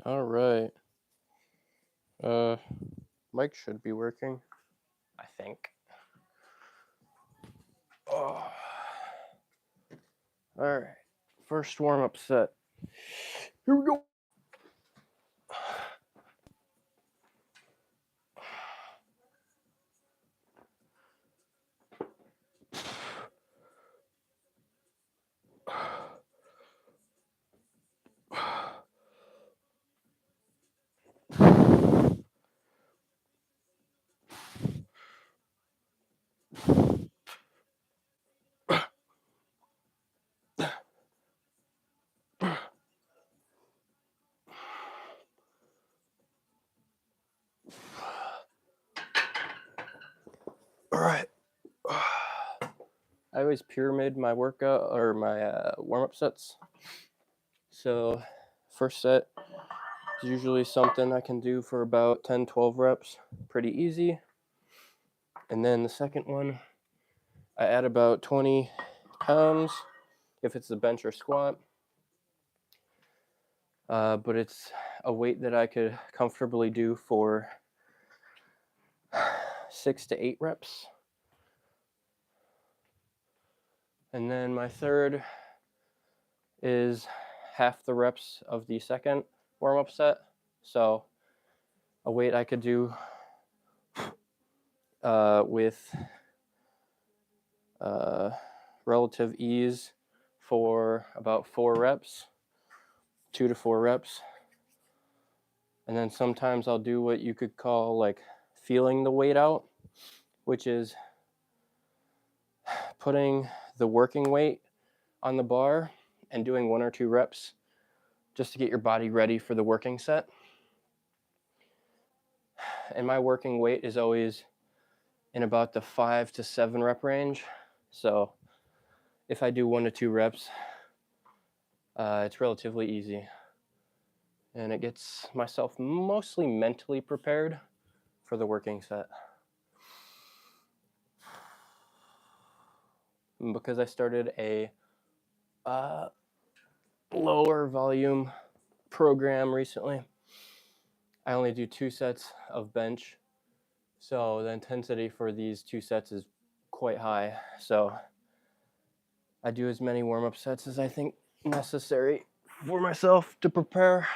All right. Mic should be working, I think. Oh. All right. First warm-up set. Here we go. All right. I always pyramid my workout or my warm-up sets. So first set is usually something I can do for about 10, 12 reps. Pretty easy. And then the second one, I add about 20 pounds if it's the bench or squat. But it's a weight that I could comfortably do for 6 to 8 reps. And then my third is half the reps of the second warm-up set. So a weight I could do with relative ease for about 4 reps, 2 to 4 reps. And then sometimes I'll do what you could call like feeling the weight out, which is putting the working weight on the bar and doing 1 or 2 reps just to get your body ready for the working set. And my working weight is always in about the 5 to 7 rep range. So if I do 1 to 2 reps, it's relatively easy. And it gets myself mostly mentally prepared for the working set. Because I started a lower volume program recently, I only do 2 sets of bench. So the intensity for these 2 sets is quite high. So I do as many warm-up sets as I think necessary for myself to prepare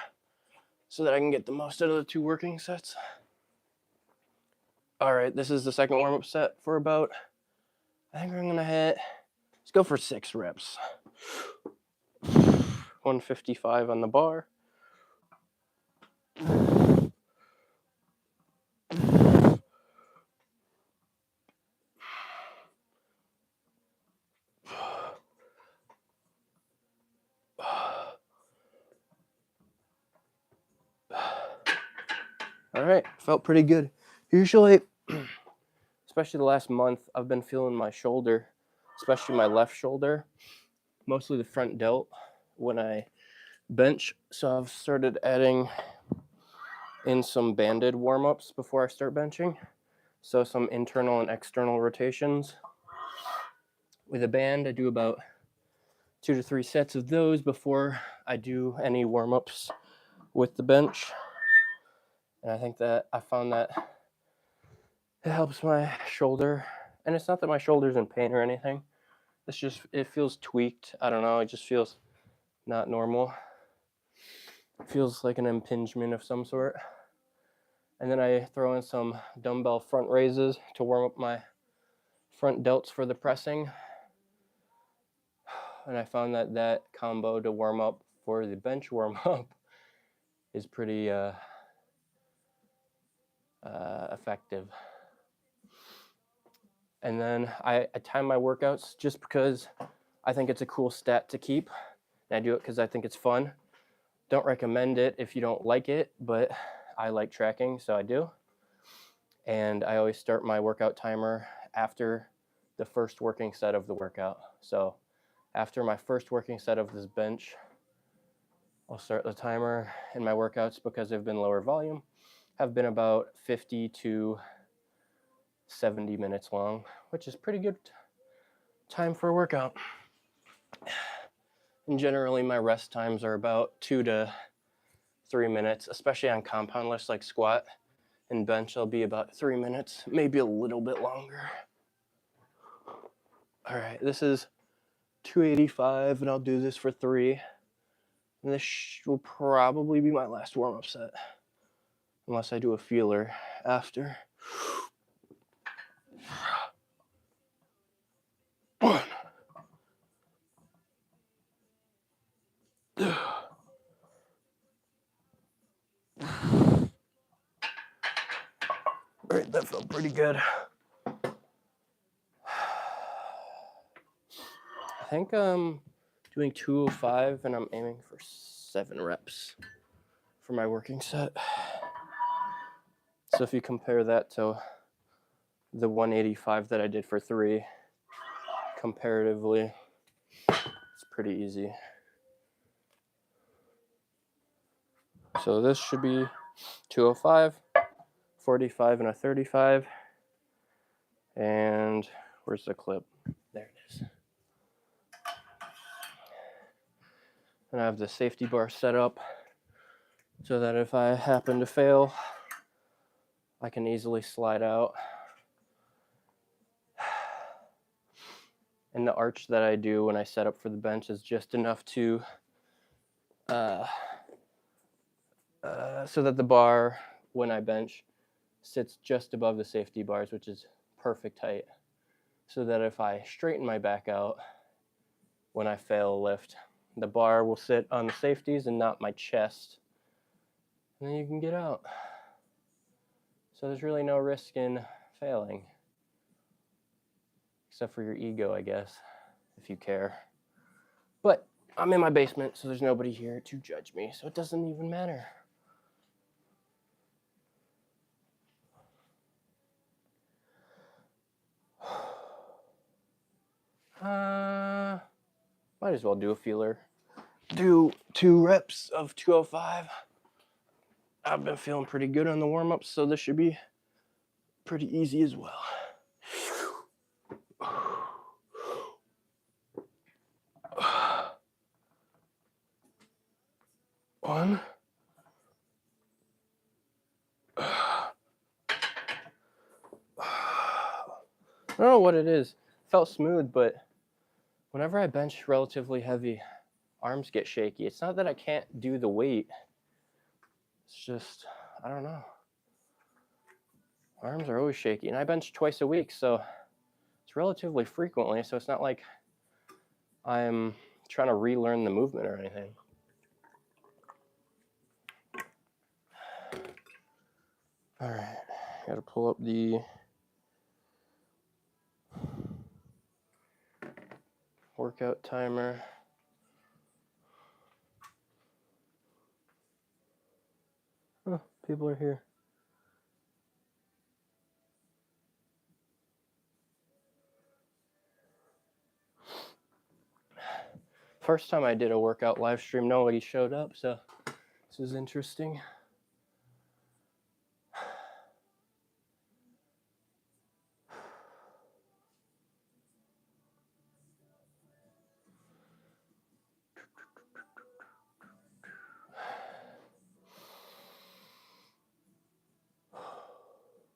so that I can get the most out of the 2 working sets. All right, this is the second warm-up set for about, I think I'm gonna hit, let's go for 6 reps. 155 on the bar. All right, felt pretty good. Usually, especially the last month, I've been feeling my shoulder, especially my left shoulder, mostly the front delt when I bench. So I've started adding in some banded warm-ups before I start benching. So some internal and external rotations. With a band, I do about 2 to 3 sets of those before I do any warm-ups with the bench. And I found that it helps my shoulder. And it's not that my shoulder's in pain or anything. It's just, it feels tweaked. I don't know, it just feels not normal. It feels like an impingement of some sort. And then I throw in some dumbbell front raises to warm up my front delts for the pressing. And I found that that combo to warm up for the bench warm up is pretty effective. And then I time my workouts just because I think it's a cool stat to keep. And I do it because I think it's fun. Don't recommend it if you don't like it, but I like tracking, so I do. And I always start my workout timer after the first working set of the workout. So after my first working set of this bench, I'll start the timer, and my workouts, because they've been lower volume, have been about 50 to 70 minutes long, which is pretty good time for a workout. And generally my rest times are about 2 to 3 minutes, especially on compound lifts like squat and bench. I'll be about 3 minutes, maybe a little bit longer. All right, this is 285, and I'll do this for 3. And this will probably be my last warm-up set, unless I do a feeler after. 1. All right, that felt pretty good. I think I'm doing 205, and I'm aiming for 7 reps for my working set. So if you compare that to the 185 that I did for 3, comparatively, it's pretty easy. So this should be 205, 45, and a 35. And where's the clip? There it is. And I have the safety bar set up so that if I happen to fail, I can easily slide out. And the arch that I do when I set up for the bench is just enough to so that the bar, when I bench, sits just above the safety bars, which is perfect height, so that if I straighten my back out when I fail a lift, the bar will sit on the safeties and not my chest, and then you can get out. So there's really no risk in failing, except for your ego, I guess, if you care. But I'm in my basement, so there's nobody here to judge me, so it doesn't even matter. Might as well do a feeler. Do 2 reps of 205. I've been feeling pretty good on the warm-ups, so this should be pretty easy as well. One. I don't know what it is. It felt smooth, but whenever I bench relatively heavy, arms get shaky. It's not that I can't do the weight. It's just, I don't know. Arms are always shaky. And I bench twice a week, so it's relatively frequently. So it's not like I'm trying to relearn the movement or anything. All right, got to pull up the workout timer. Oh, people are here. First time I did a workout live stream, nobody showed up, so this is interesting.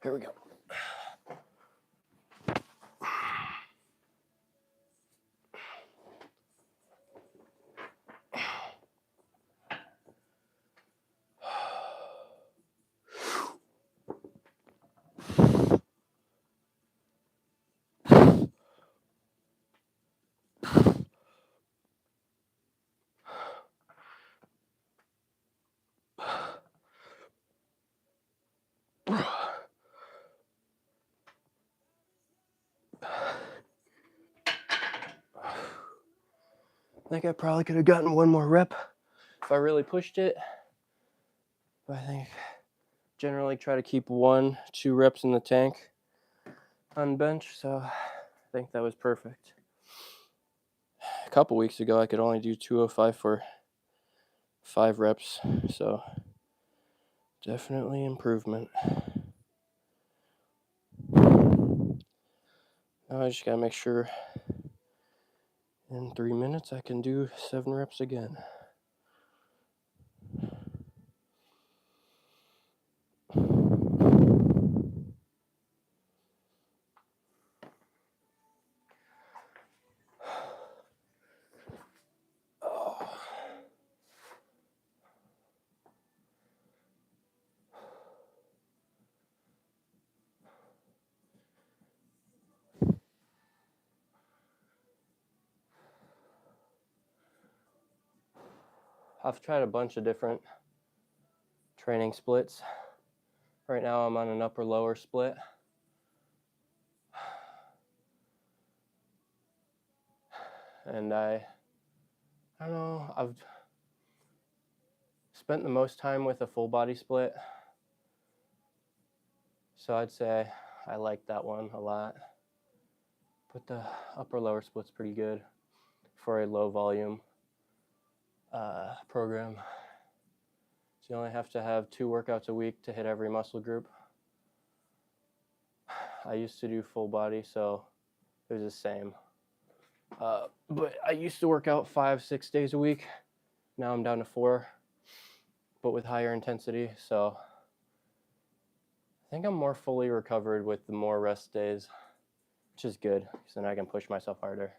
Here we go. I think I probably could have gotten one more rep if I really pushed it. But I think generally try to keep 1-2 reps in the tank on bench, so I think that was perfect. A couple weeks ago, I could only do 205 for 5 reps, so definitely improvement. Now I just gotta make sure in 3 minutes I can do 7 reps again. I've tried a bunch of different training splits. Right now I'm on an upper lower split. And I don't know, I've spent the most time with a full body split. So I'd say I like that one a lot. But the upper lower split's pretty good for a low volume program. So you only have to have 2 workouts a week to hit every muscle group. I used to do full body, so it was the same. But I used to work out 5-6 days a week. Now I'm down to 4, but with higher intensity. So I think I'm more fully recovered with the more rest days, which is good, because then I can push myself harder.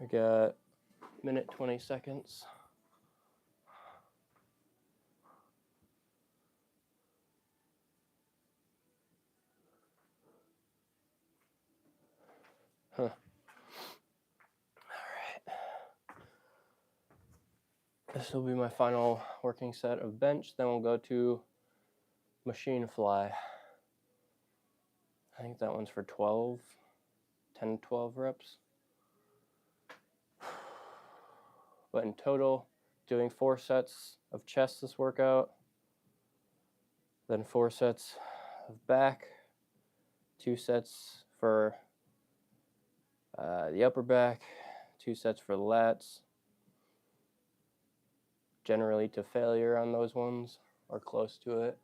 We got 1:20 seconds. All right. This will be my final working set of bench. Then we'll go to machine fly. I think that one's for 10, 12 reps. But in total, doing 4 sets of chest this workout, then 4 sets of back, 2 sets for the upper back, 2 sets for the lats, generally to failure on those ones, or close to it.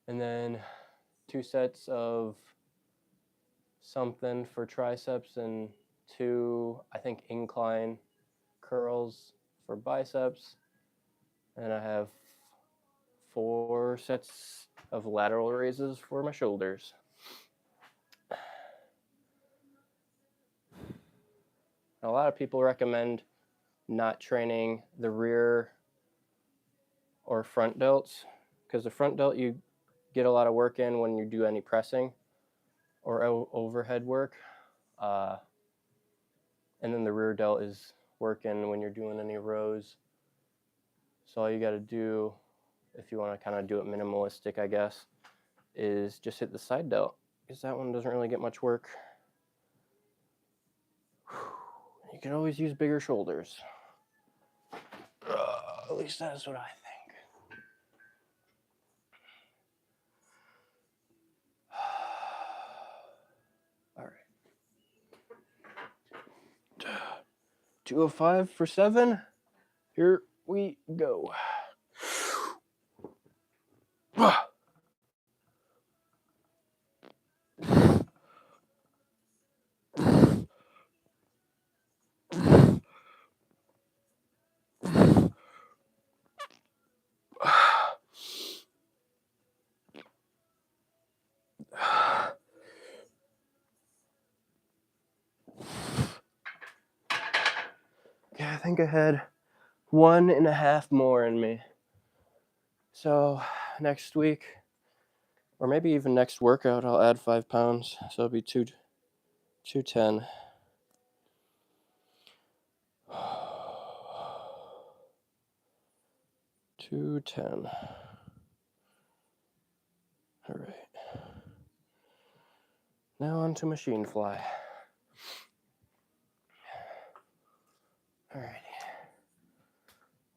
And then 2 sets of something for triceps and 2, I think, incline curls for biceps. And I have 4 sets of lateral raises for my shoulders. A lot of people recommend not training the rear or front delts, because the front delt you get a lot of work in when you do any pressing or overhead work, and then the rear delt is working when you're doing any rows. So all you got to do, if you want to kind of do it minimalistic, I guess, is just hit the side delt, because that one doesn't really get much work. You can always use bigger shoulders. At least that's what I think. All right. 205 for 7. Here we go. Okay, I think I had 1.5 more in me. So next week, or maybe even next workout, I'll add 5 pounds. So it'll be 210. All right. Now on to machine fly. All right.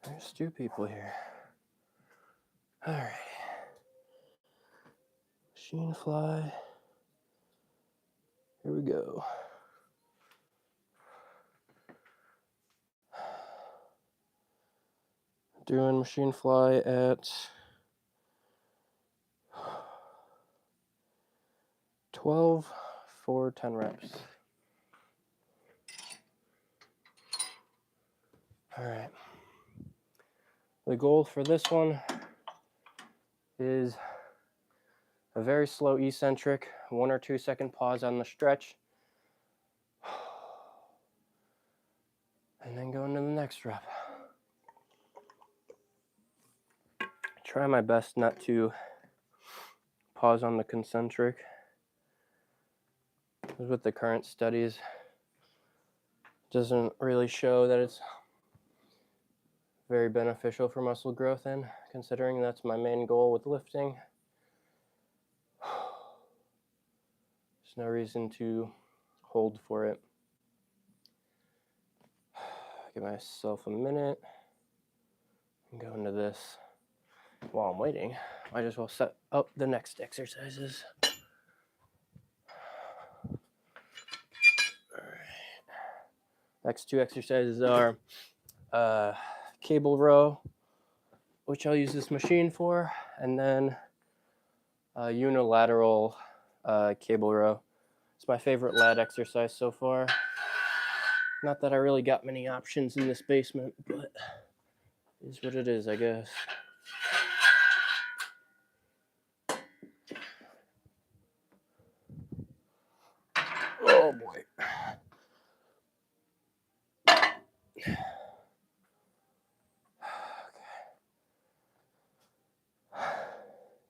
There's 2 people here. All right. Machine fly. Here we go. Doing machine fly at 12 for 10 reps. All right. The goal for this one is a very slow eccentric, 1 or 2 second pause on the stretch, and then go into the next rep. try my best not to pause on the concentric. Because with the current studies, doesn't really show that it's very beneficial for muscle growth in, considering that's my main goal with lifting. There's no reason to hold for it. Give myself a minute and go into this. While I'm waiting, might as well set up the next exercises. All right. Next two exercises are cable row, which I'll use this machine for, and then unilateral cable row. It's my favorite lat exercise so far. Not that I really got many options in this basement, but it is what it is, I guess. Oh boy. Okay.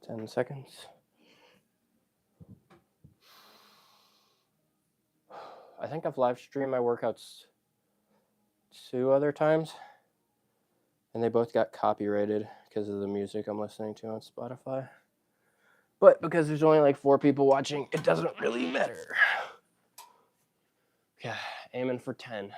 10 seconds. I think I've live streamed my workouts 2 other times, and they both got copyrighted because of the music I'm listening to on Spotify. But because there's only like 4 people watching, it doesn't really matter. Yeah, aiming for 10.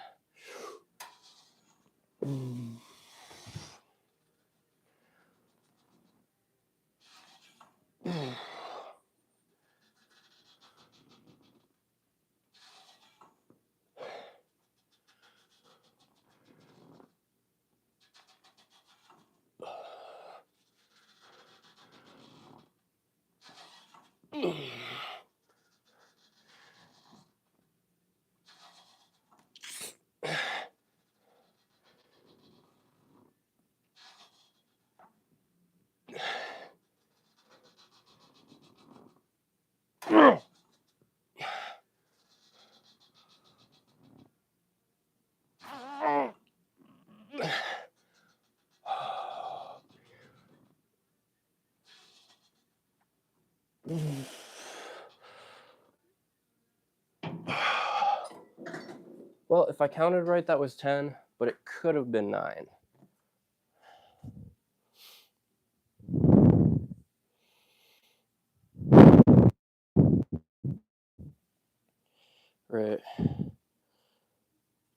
Well, if I counted right, that was 10, but it could have been 9. Right.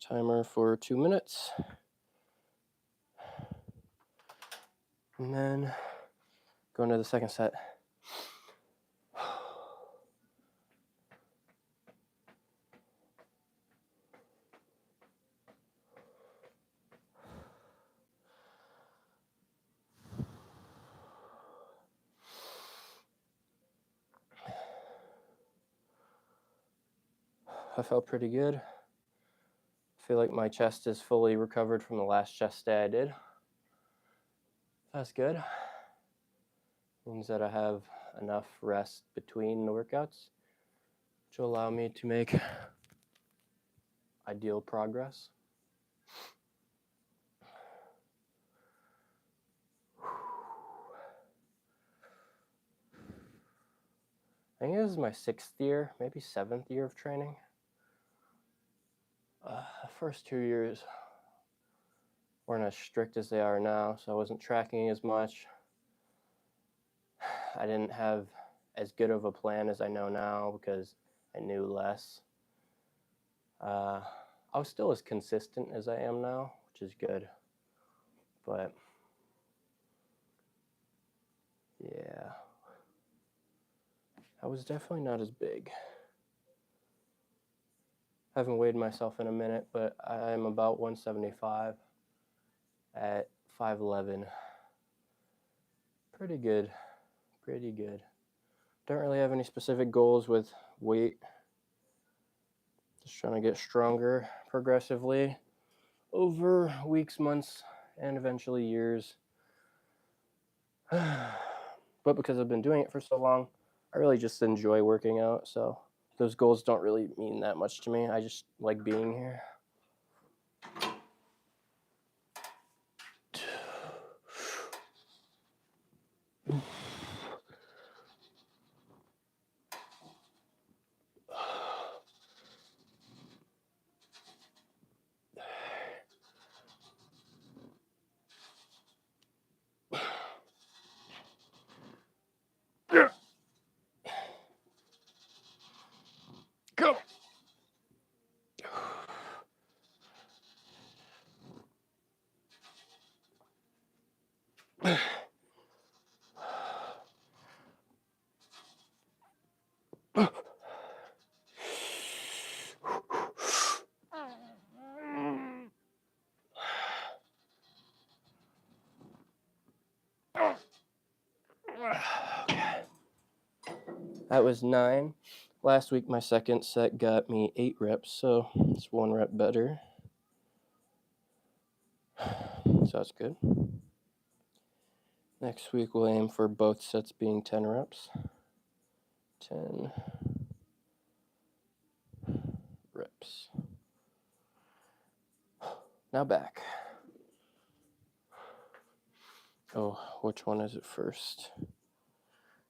Timer for 2 minutes. And then go into the second set. I felt pretty good. I feel like my chest is fully recovered from the last chest day I did. That's good. Means that I have enough rest between the workouts to allow me to make ideal progress. I think this is my 6th year, maybe 7th year of training. The first 2 years weren't as strict as they are now, so I wasn't tracking as much. I didn't have as good of a plan as I know now because I knew less. I was still as consistent as I am now, which is good. But yeah, I was definitely not as big. I haven't weighed myself in a minute, but I'm about 175 at 5'11". Pretty good, pretty good. Don't really have any specific goals with weight. Just trying to get stronger progressively over weeks, months, and eventually years. But because I've been doing it for so long, I really just enjoy working out, so those goals don't really mean that much to me. I just like being here. Go. Okay. That was 9. Last week, my second set got me 8 reps, so it's 1 rep better. So that's good. Next week, we'll aim for both sets being 10 reps. 10 reps. Now back. Oh, which one is it first?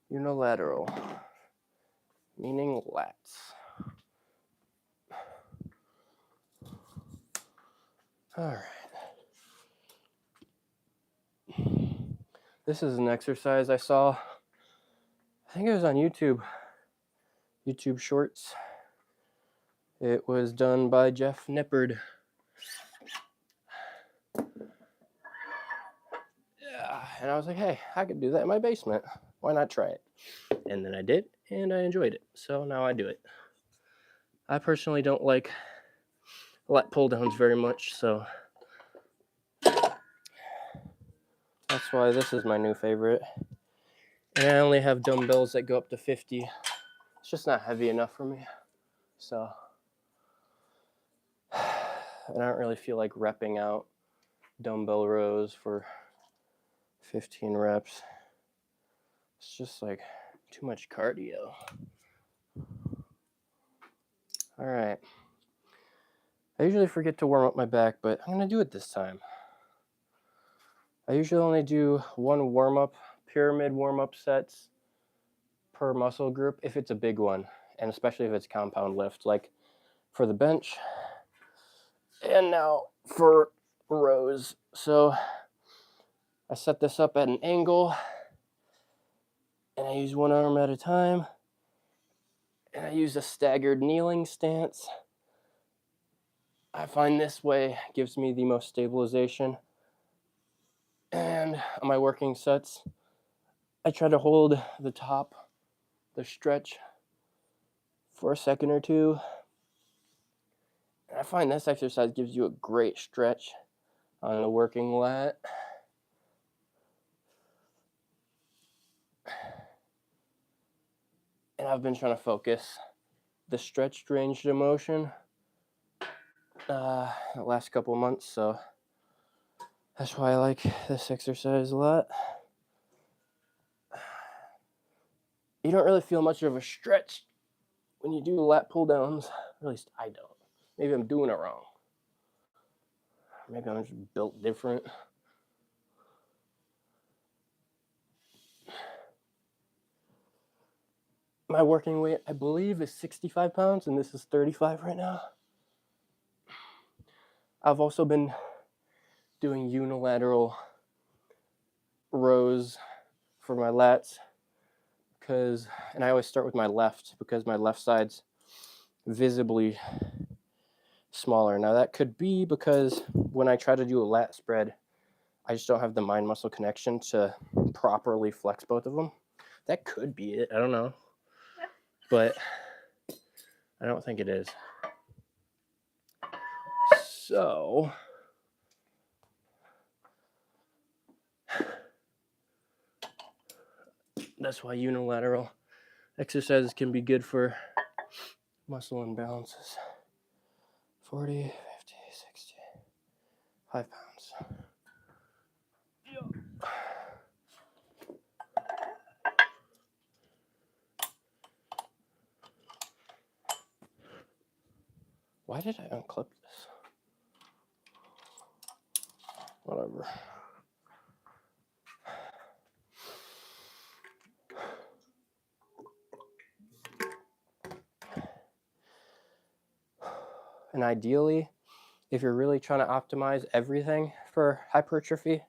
Unilateral, meaning lats. All right. This is an exercise I saw. I think it was on YouTube Shorts. It was done by Jeff Nippard. Yeah, and I was like, hey, I could do that in my basement. Why not try it? And then I did, and I enjoyed it. So now I do it. I personally don't like lat pull downs very much, so that's why this is my new favorite. And I only have dumbbells that go up to 50. It's just not heavy enough for me. So I don't really feel like repping out dumbbell rows for 15 reps. It's just like too much cardio. All right. I usually forget to warm up my back, but I'm going to do it this time. I usually only do 1 warm-up, pyramid warm-up sets per muscle group if it's a big one, and especially if it's compound lift, like for the bench and now for rows. So I set this up at an angle, and I use 1 arm at a time, and I use a staggered kneeling stance. I find this way gives me the most stabilization. And on my working sets, I try to hold the top, the stretch, for a second or two. And I find this exercise gives you a great stretch on the working lat. And I've been trying to focus the stretched range of motion the last couple of months, so that's why I like this exercise a lot. You don't really feel much of a stretch when you do lat pull downs. At least I don't. Maybe I'm doing it wrong. Maybe I'm just built different. My working weight, I believe, is 65 pounds, and this is 35 right now. I've also been doing unilateral rows for my lats and I always start with my left because my left side's visibly smaller. Now that could be because when I try to do a lat spread, I just don't have the mind muscle connection to properly flex both of them. That could be it. I don't know. But I don't think it is. So that's why unilateral exercises can be good for muscle imbalances. 40, 50, 60, 5 pounds. Why did I unclip this? Whatever. And ideally, if you're really trying to optimize everything for hypertrophy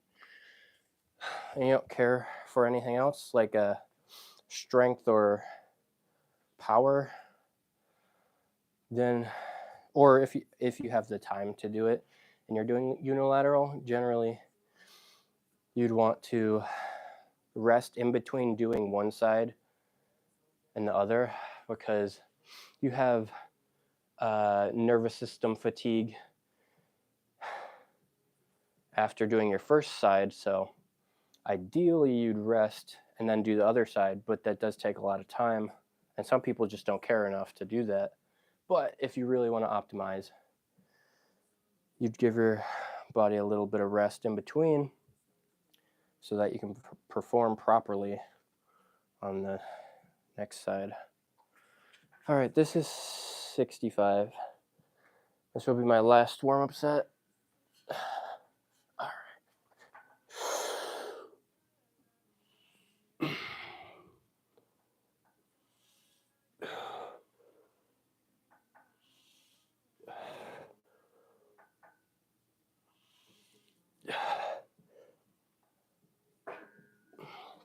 and you don't care for anything else like strength or power, Then, or if you have the time to do it and you're doing unilateral, generally you'd want to rest in between doing one side and the other, because you have nervous system fatigue after doing your first side. So ideally you'd rest and then do the other side, but that does take a lot of time, and some people just don't care enough to do that. But if you really want to optimize, you'd give your body a little bit of rest in between so that you can perform properly on the next side. All right, this is 65. This will be my last warm-up set. All right.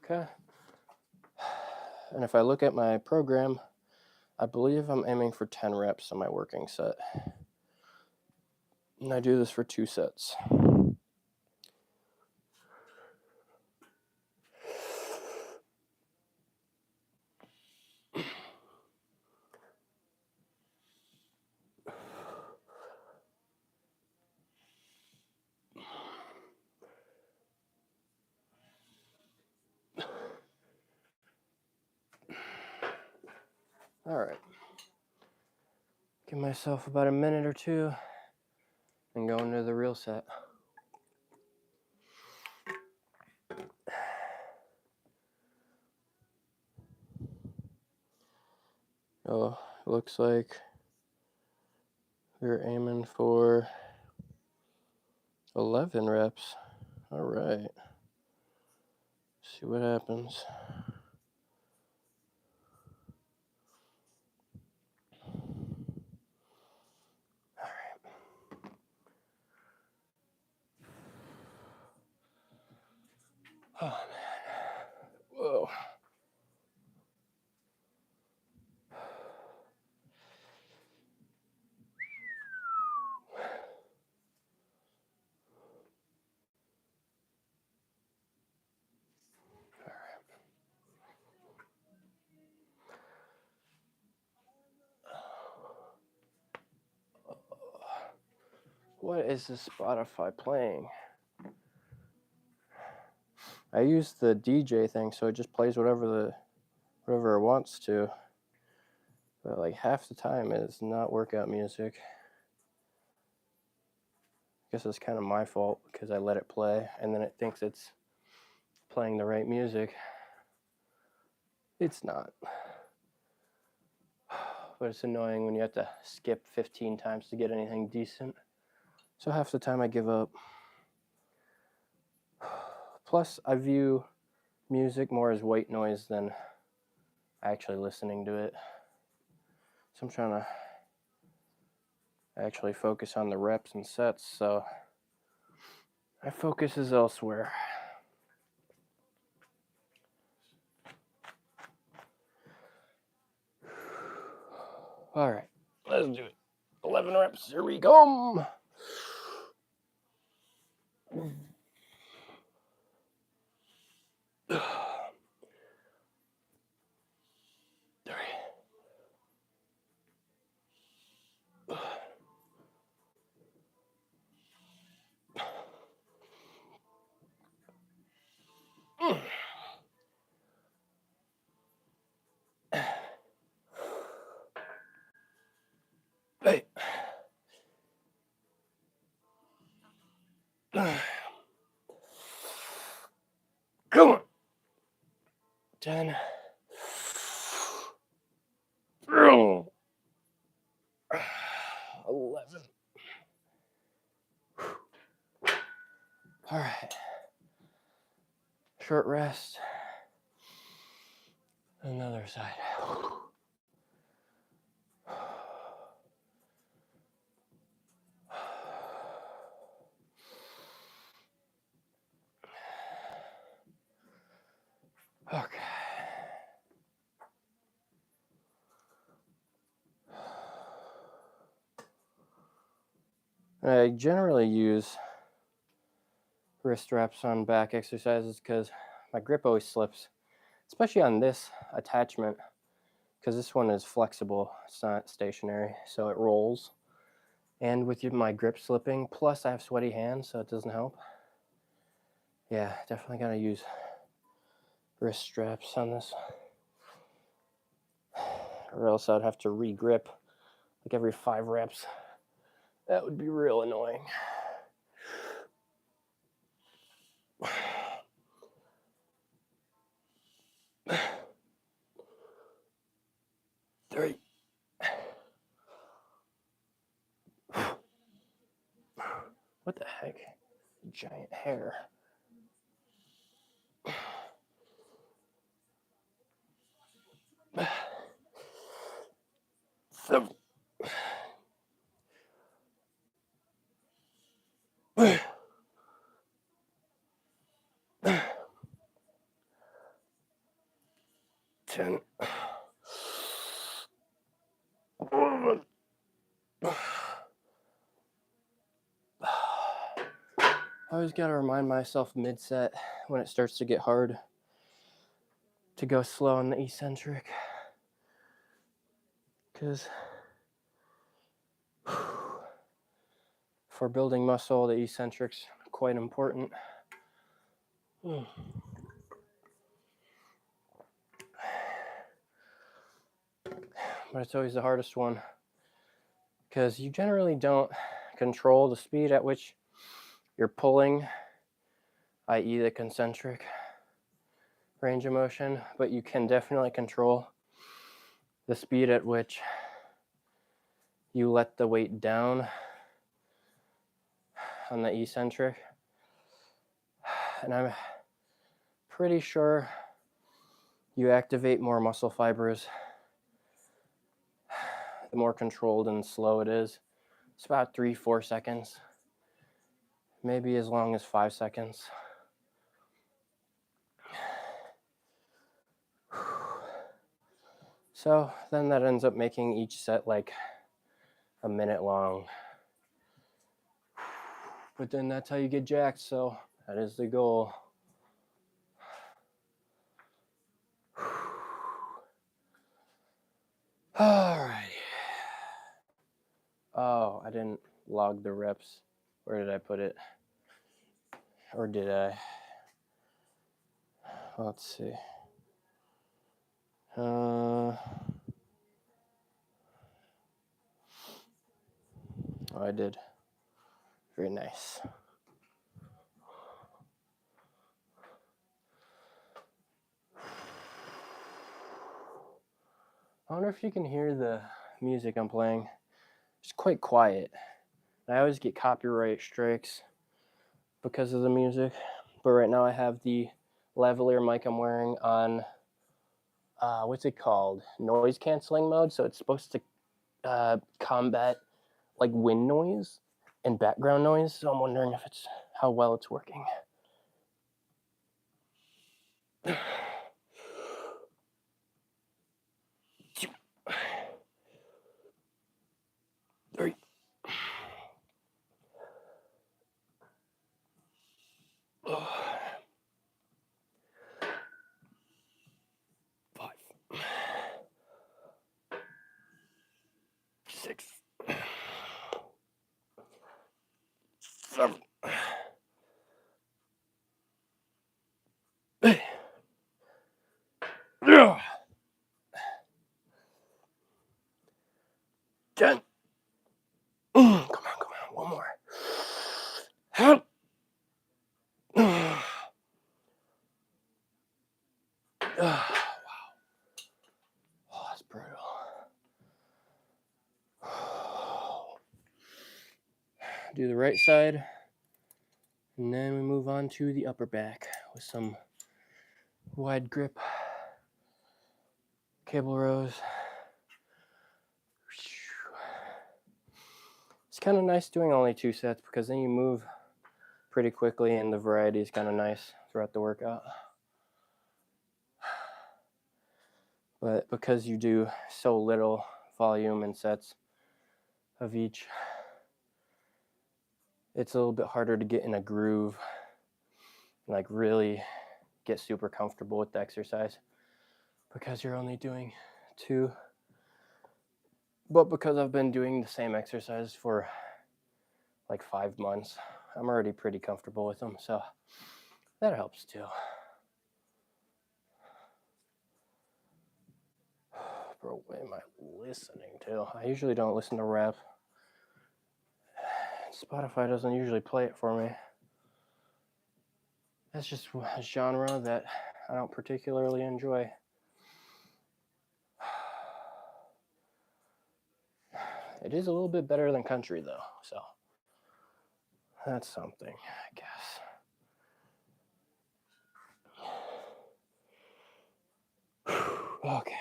Okay. And if I look at my program, I believe I'm aiming for 10 reps on my working set. And I do this for 2 sets. All right. Give myself about a minute or two and go into the real set. Oh, looks like we're aiming for 11 reps. All right. See what happens. All right. Oh, man. Whoa. What is this Spotify playing? I use the DJ thing, so it just plays whatever it wants to. But like half the time it's not workout music. I guess it's kind of my fault because I let it play and then it thinks it's playing the right music. It's not. But it's annoying when you have to skip 15 times to get anything decent. So half the time I give up. Plus, I view music more as white noise than actually listening to it. So I'm trying to actually focus on the reps and sets, so my focus is elsewhere. All right, let's do it. 11 reps, here we go. Hey. Come on. 10. 11. All right. Short rest. Another side. Okay. I generally use wrist reps on back exercises because my grip always slips, especially on this attachment, because this one is flexible, it's not stationary, so it rolls. And with my grip slipping, plus I have sweaty hands, so it doesn't help. Yeah, definitely gotta use wrist straps on this, or else I'd have to re-grip like every 5 reps. That would be real annoying. 3. What the heck? Giant hair. 7. 10. I always gotta remind myself mid-set when it starts to get hard to go slow on the eccentric, because for building muscle, the eccentric's quite important. But it's always the hardest one, because you generally don't control the speed at which you're pulling, i.e. the concentric range of motion, but you can definitely control the speed at which you let the weight down on the eccentric. And I'm pretty sure you activate more muscle fibers the more controlled and slow it is. It's about 3-4 seconds, maybe as long as 5 seconds. So then that ends up making each set like a minute long. But then that's how you get jacked, so that is the goal. Alrighty. Oh, I didn't log the reps. Where did I put it? Or did I? Let's see. Oh, I did. Very nice. I wonder if you can hear the music I'm playing. It's quite quiet. I always get copyright strikes because of the music. But right now I have the lavalier mic I'm wearing on, what's it called? Noise canceling mode. So it's supposed to combat like wind noise and background noise. So I'm wondering if it's how well it's working. Three. 5. 6. 7. 8. 10. Come on, one more. Help. Wow. Oh, that's brutal. Do the right side, and then we move on to the upper back with some wide grip cable rows. It's kind of nice doing only 2 sets because then you move pretty quickly and the variety is kind of nice throughout the workout. But because you do so little volume and sets of each, it's a little bit harder to get in a groove, like really get super comfortable with the exercise because you're only doing 2. But because I've been doing the same exercise for like 5 months, I'm already pretty comfortable with them, so that helps too. Bro, what am I listening to? I usually don't listen to rap. Spotify doesn't usually play it for me. That's just a genre that I don't particularly enjoy. It is a little bit better than country though, so that's something, I guess. Okay.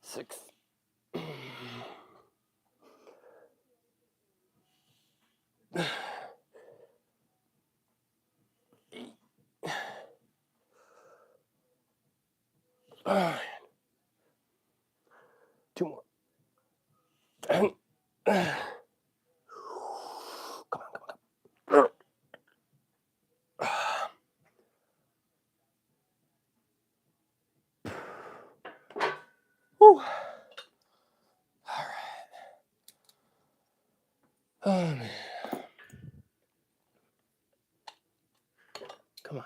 Six. 8. 2 more. 10. Come on. Whew. All right. Oh man. Come on.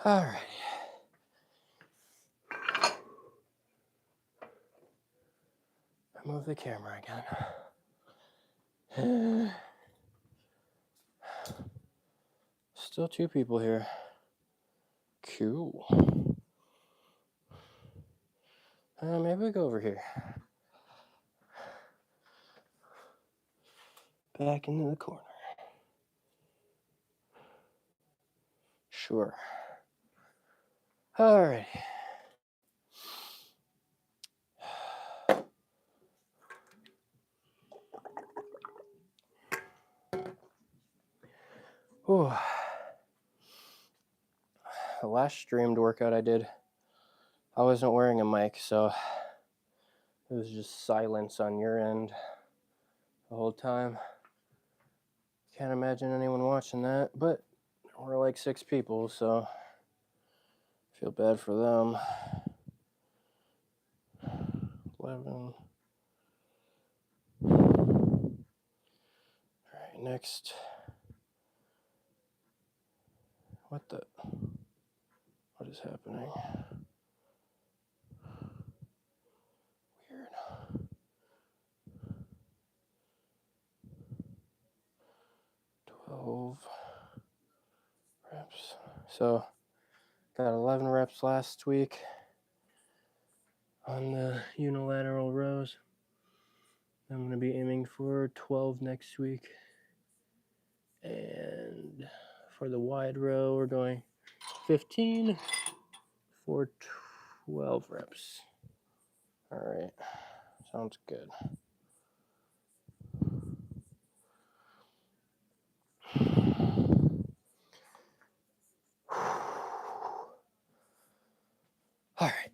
All right. Move the camera again. Still 2 people here. Cool. Maybe we go over here. Back into the corner. Sure. All right. Whew. The last streamed workout I did, I wasn't wearing a mic, so it was just silence on your end the whole time. Can't imagine anyone watching that, but we're like 6 people, so I feel bad for them. 11. All right, next. What is happening? Weird. 12 reps. So got 11 reps last week on the unilateral rows. I'm going to be aiming for 12 next week. And for the wide row, we're going 15 for 12 reps. All right, sounds good. All right.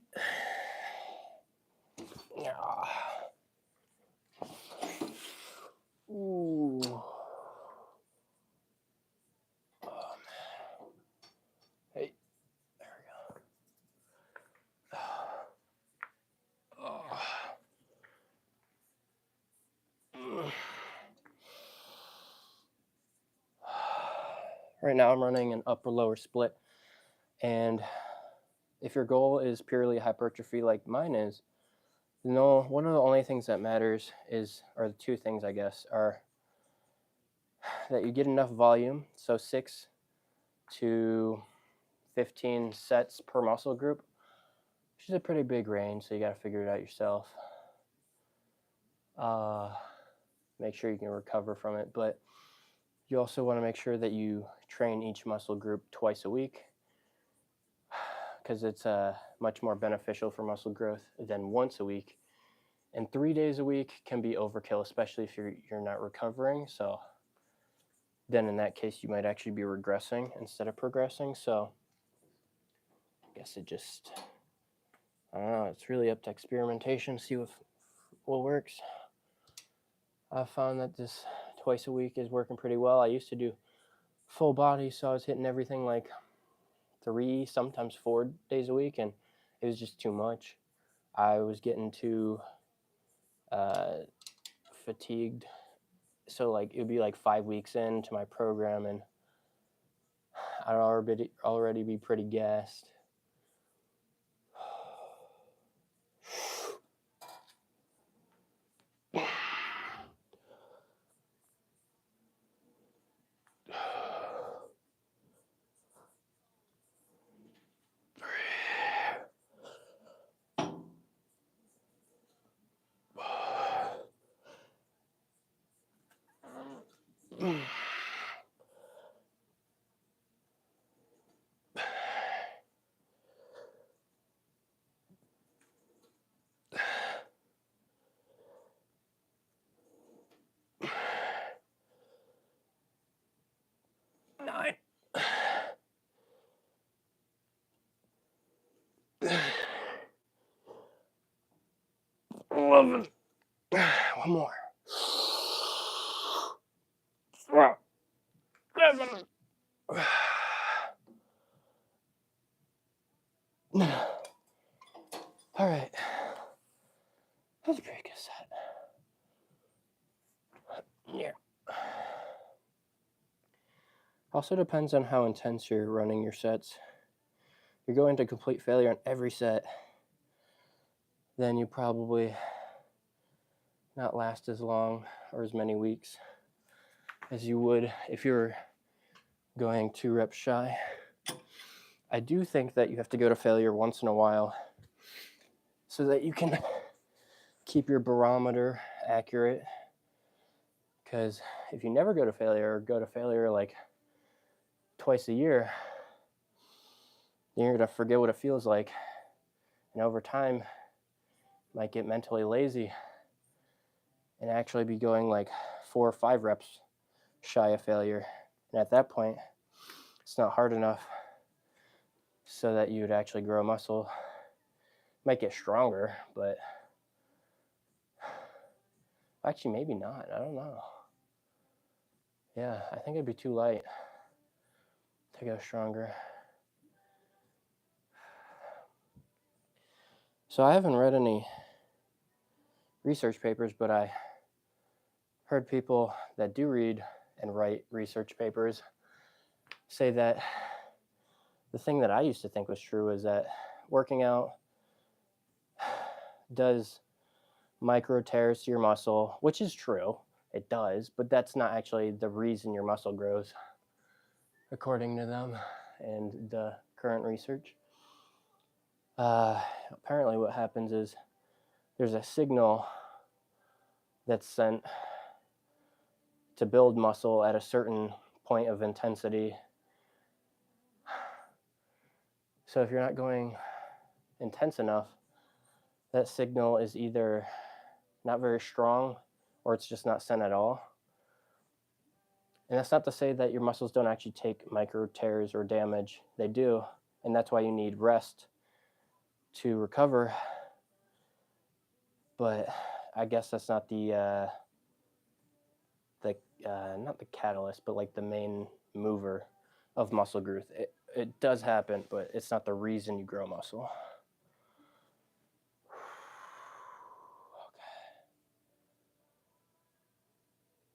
Ooh. Hey, there we go. Right now I'm running an upper lower split, and if your goal is purely hypertrophy like mine is, no, one of the only things that matters or the 2 things I guess, are that you get enough volume, so 6 to 15 sets per muscle group, which is a pretty big range, so you got to figure it out yourself. Make sure you can recover from it, but you also want to make sure that you train each muscle group twice a week, because it's much more beneficial for muscle growth than once a week. And 3 days a week can be overkill, especially if you're not recovering. So then in that case, you might actually be regressing instead of progressing. So I guess it just, I don't know, it's really up to experimentation, see what works. I found that this twice a week is working pretty well. I used to do full body, so I was hitting everything like 3, sometimes 4 days a week, and it was just too much. I was getting too fatigued. So like it would be like 5 weeks into my program, and I'd already be pretty gassed. Nine. 11. One more. 7. All right. That's a pretty good set. Yeah. Also depends on how intense you're running your sets. If you're going to complete failure on every set, then you probably not last as long or as many weeks as you would if you were going 2 reps shy. I do think that you have to go to failure once in a while so that you can keep your barometer accurate, because if you never go to failure or go to failure like twice a year, then you're going to forget what it feels like, and over time you might get mentally lazy and actually be going like 4 or 5 reps shy of failure, and at that point it's not hard enough so that you would actually grow muscle. Might get stronger, but actually maybe not, I don't know. Yeah, I think it'd be too light to go stronger. So I haven't read any research papers, but I heard people that do read and write research papers say that the thing that I used to think was true is that working out does micro tears to your muscle, which is true, it does, but that's not actually the reason your muscle grows, according to them and the current research. Apparently what happens is there's a signal that's sent to build muscle at a certain point of intensity. So if you're not going intense enough, that signal is either not very strong or it's just not sent at all. And that's not to say that your muscles don't actually take micro tears or damage. They do, and that's why you need rest to recover. But I guess that's not not the catalyst, but like the main mover of muscle growth. It does happen, but it's not the reason you grow muscle.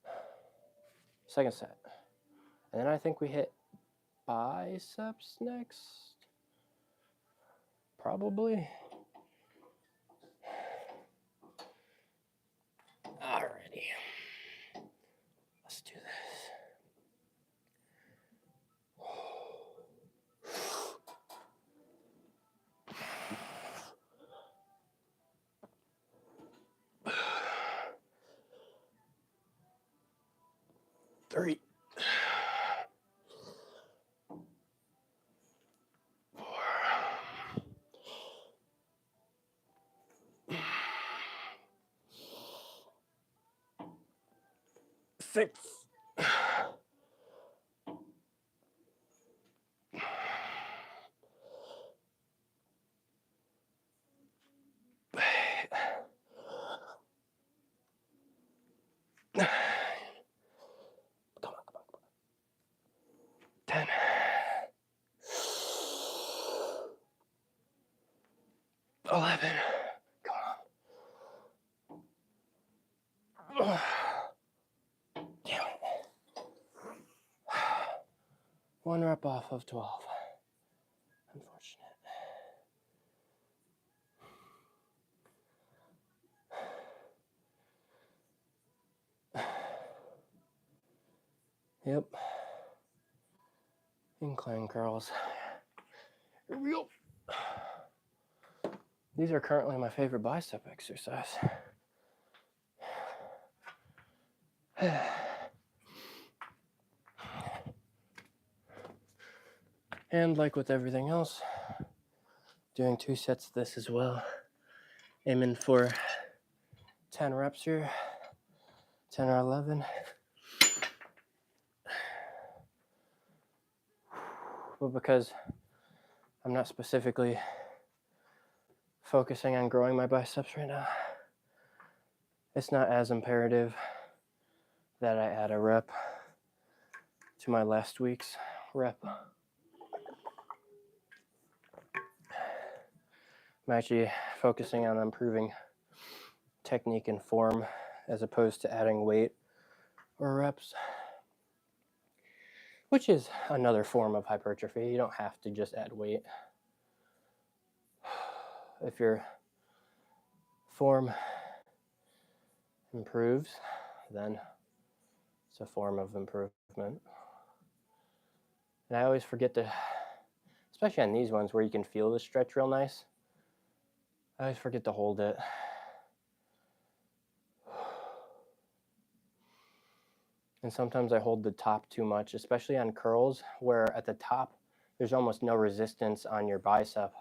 Okay. Second set. And then I think we hit biceps next. Probably. Alrighty. Let's do this. 3, 4, 6, 10, 11. Come on. Damn it. 1 rep off of 12. Unfortunate. Yep. Incline curls. Here we go. These are currently my favorite bicep exercise. And like with everything else, doing 2 sets of this as well. Aiming for 10 reps here, 10 or 11. But because I'm not specifically focusing on growing my biceps right now, it's not as imperative that I add a rep to my last week's rep. I'm actually focusing on improving technique and form as opposed to adding weight or reps, which is another form of hypertrophy. You don't have to just add weight. If your form improves, then it's a form of improvement. And I always forget to, especially on these ones where you can feel the stretch real nice, I always forget to hold it. And sometimes I hold the top too much, especially on curls, where at the top, there's almost no resistance on your bicep.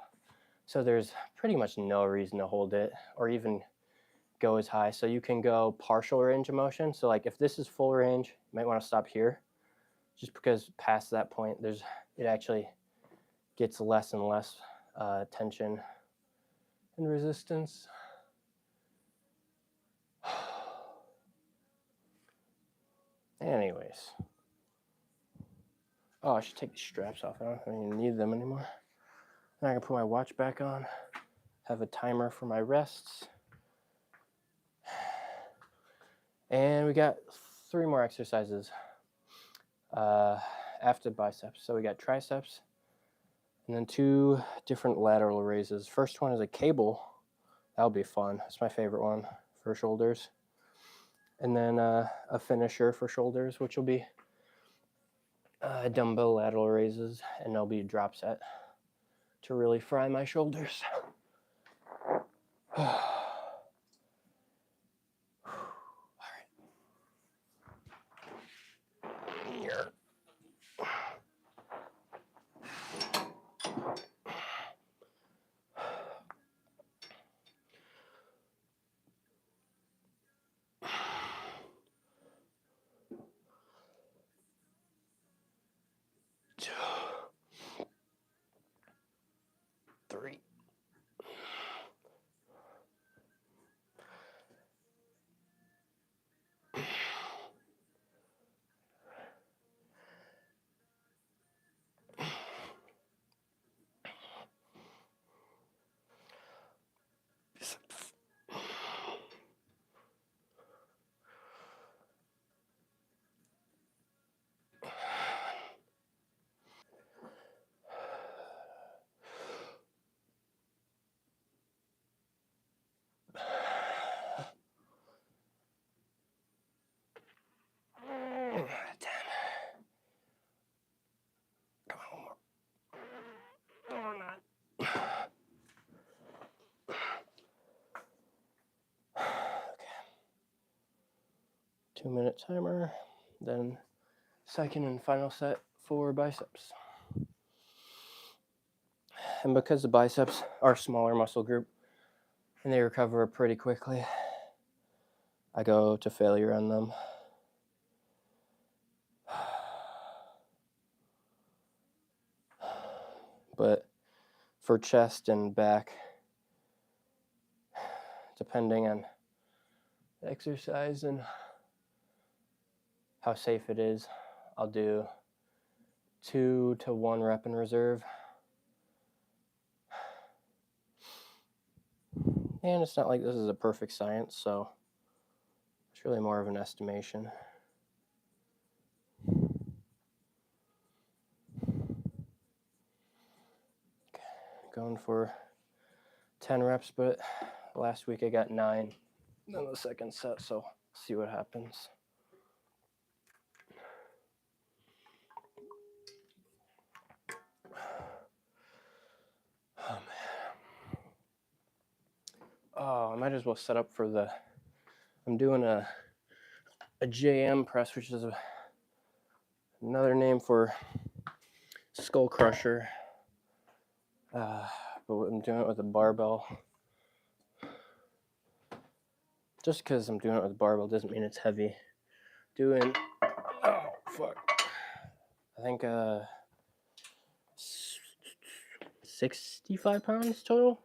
So there's pretty much no reason to hold it or even go as high. So you can go partial range of motion. So like if this is full range, you might want to stop here, just because past that point, it actually gets less and less tension and resistance. Anyways. Oh, I should take the straps off. I don't even need them anymore. Now I can put my watch back on, have a timer for my rests. And we got 3 more exercises after biceps. So we got triceps and then 2 different lateral raises. First one is a cable. That'll be fun. It's my favorite one for shoulders. And then a finisher for shoulders, which will be dumbbell lateral raises, and there'll be a drop set to really fry my shoulders. All right. Here. Three. Come on, one more. Or not. Okay. 2-minute timer, then second and final set for biceps. And because the biceps are a smaller muscle group and they recover pretty quickly, I go to failure on them. But for chest and back, depending on the exercise and how safe it is, I'll do 2 to 1 rep in reserve. And it's not like this is a perfect science, so it's really more of an estimation. Going for 10 reps, but last week I got 9 in the second set, so see what happens. Oh man. Oh, I might as well set up for the, I'm doing a JM press, which is another name for skull crusher. But I'm doing it with a barbell. Just because I'm doing it with a barbell doesn't mean it's heavy. Doing, oh fuck, I think 65 pounds total.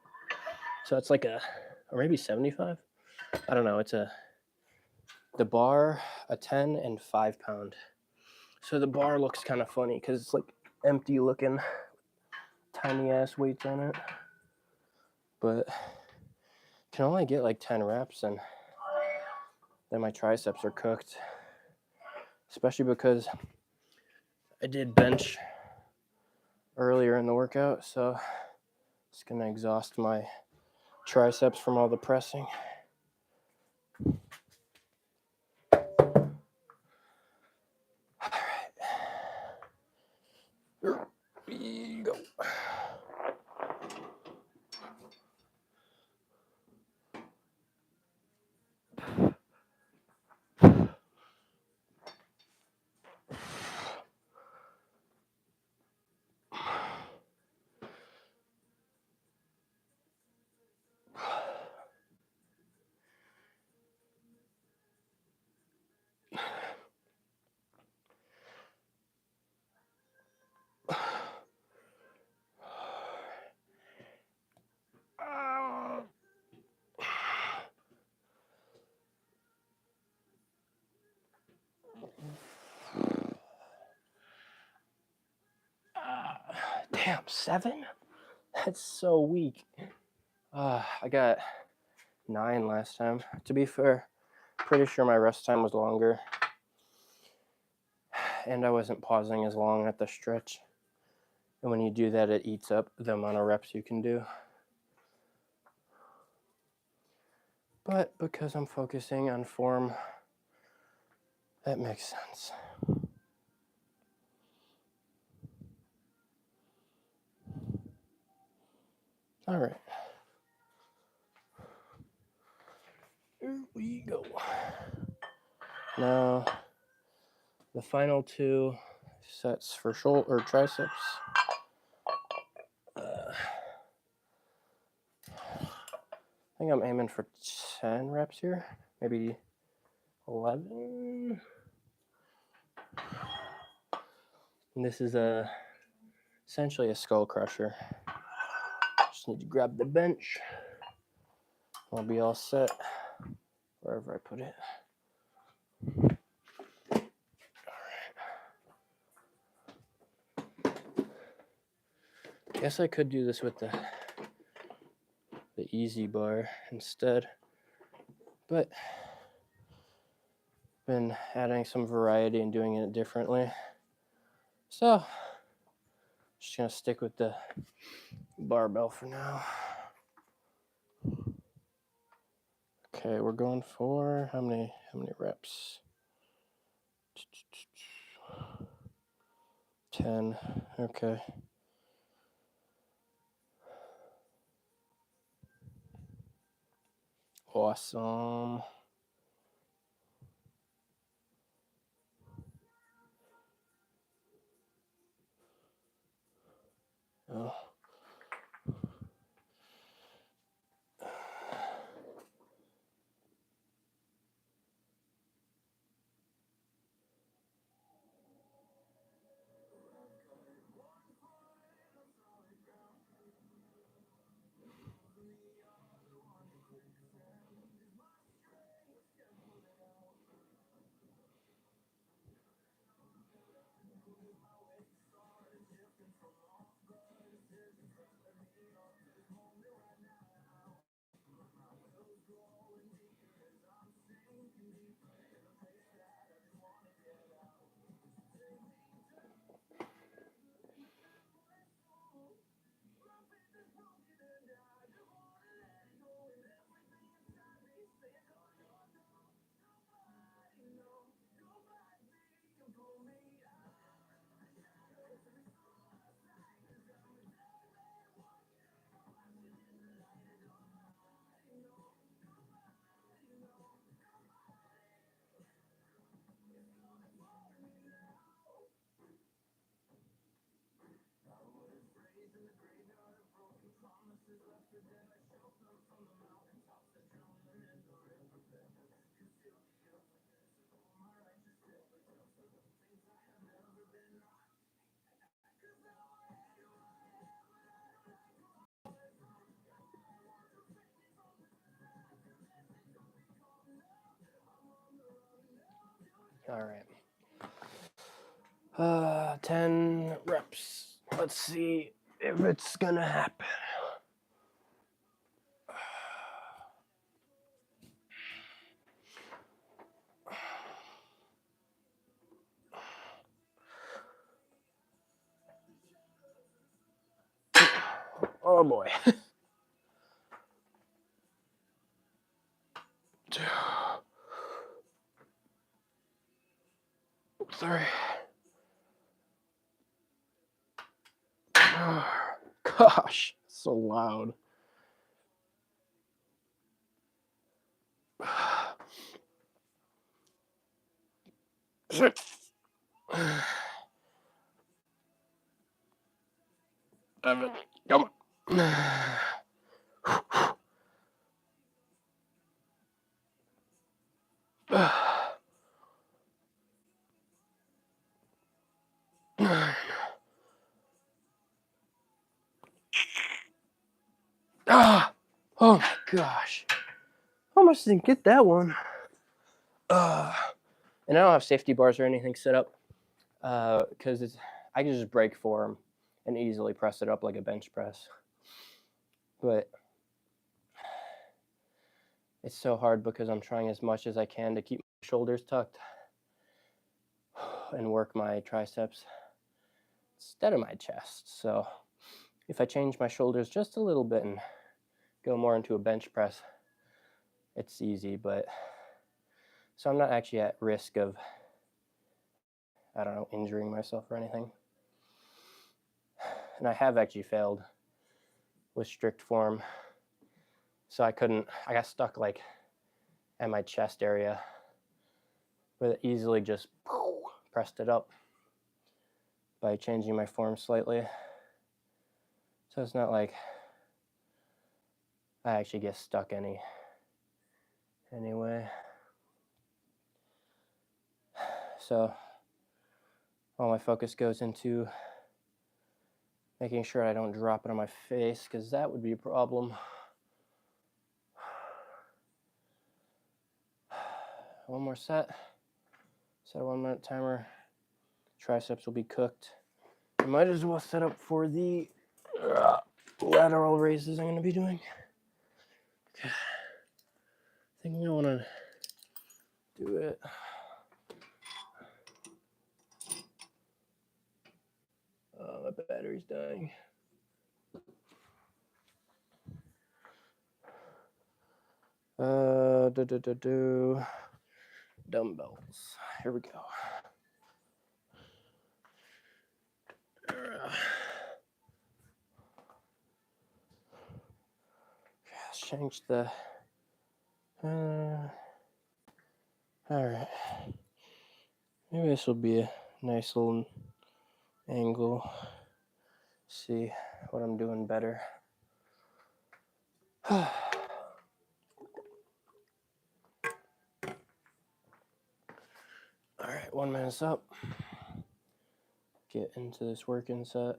So it's like or maybe 75. I don't know. It's the bar, a 10 and 5 pound. So the bar looks kind of funny because it's like empty looking, tiny ass weights on it. But can only get like 10 reps and then my triceps are cooked. Especially because I did bench earlier in the workout, so it's gonna exhaust my triceps from all the pressing. Here we go. Damn, 7? That's so weak. I got 9 last time. To be fair, pretty sure my rest time was longer. And I wasn't pausing as long at the stretch. And when you do that, it eats up the amount of reps you can do. But because I'm focusing on form, that makes sense. All right. Here we go. Now, the final 2 sets for shoulder or triceps. I think I'm aiming for 10 reps here, maybe 11. And this is essentially a skull crusher. Just need to grab the bench. I'll be all set wherever I put it. Guess I could do this with the easy bar instead, but been adding some variety and doing it differently. So just gonna stick with the barbell for now. Okay, we're going for how many reps? 10. Okay. Awesome. All right. 10 reps. Let's see if it's gonna happen. Oh boy. Sorry. Gosh, so loud. Evan, come on. Ah! Oh my gosh. Almost didn't get that one. And I don't have safety bars or anything set up because I can just break form and easily press it up like a bench press. But it's so hard because I'm trying as much as I can to keep my shoulders tucked and work my triceps instead of my chest. So if I change my shoulders just a little bit and go more into a bench press, it's easy. But so I'm not actually at risk of, I don't know, injuring myself or anything. And I have actually failed with strict form. So I got stuck like at my chest area, but easily just pressed it up by changing my form slightly. So it's not like I actually get stuck anyway. So all my focus goes into making sure I don't drop it on my face, because that would be a problem. One more set. Set a 1 minute timer. Triceps will be cooked. I might as well set up for the lateral raises I'm going to be doing. I think I want to do it. My battery's dying. Dumbbells. Here we go. Let's change the. All right. Maybe this will be a nice little angle. See what I'm doing better. All right, 1 minute's up. Get into this working set.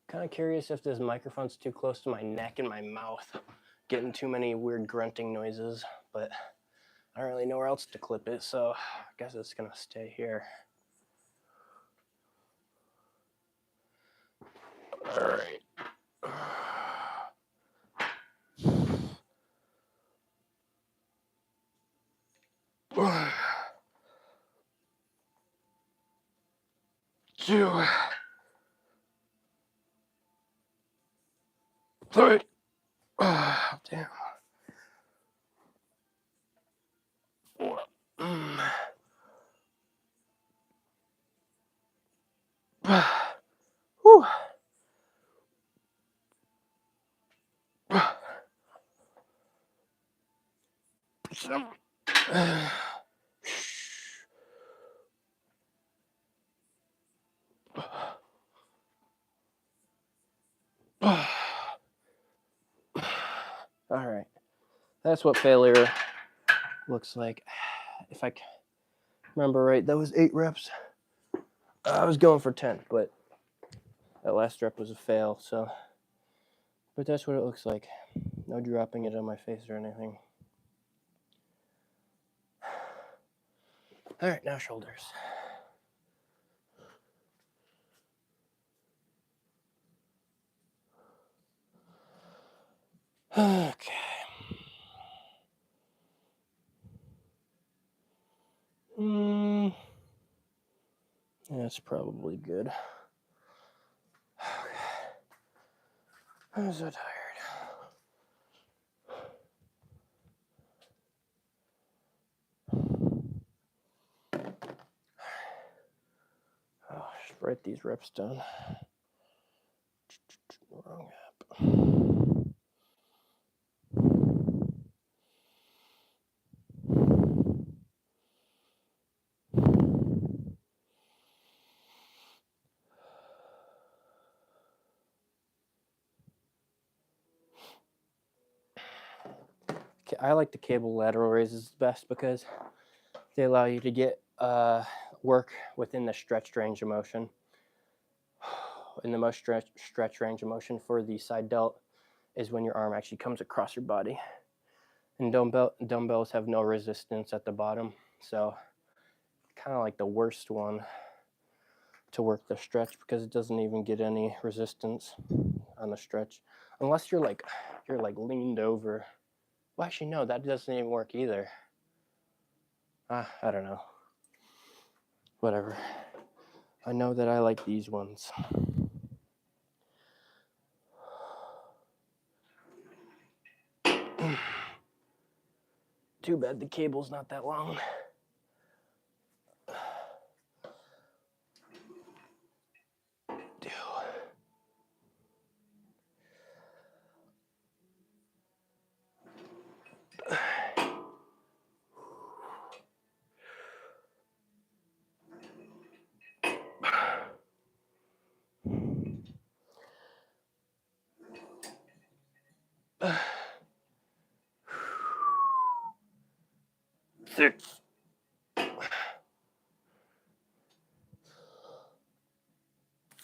Kind of curious if this microphone's too close to my neck and my mouth. Getting too many weird grunting noises, but I don't really know where else to clip it, so I guess it's gonna stay here. All right. One, 2, 3. Oh, damn. 4. Whew. 7. All right. That's what failure looks like. If I remember right, that was 8 reps. I was going for 10, but that last rep was a fail. So, but that's what it looks like. No dropping it on my face or anything. All right, now shoulders. Okay. That's probably good. I'm so tired. Oh, I should write these reps down. Wrong app. I like the cable lateral raises best because they allow you to get work within the stretched range of motion. And the most stretch range of motion for the side delt is when your arm actually comes across your body. And dumbbells have no resistance at the bottom, so kind of like the worst one to work the stretch because it doesn't even get any resistance on the stretch unless you're like leaned over. Well, actually no, that doesn't even work either. I don't know. Whatever. I know that I like these ones. Too bad the cable's not that long. Six.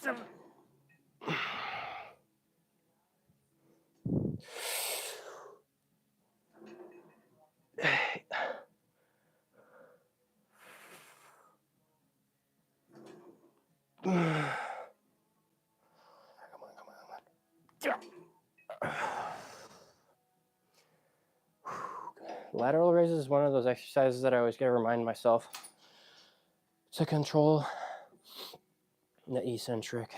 7. 8. Come on. Lateral raises is one of those exercises that I always gotta remind myself to control the eccentric,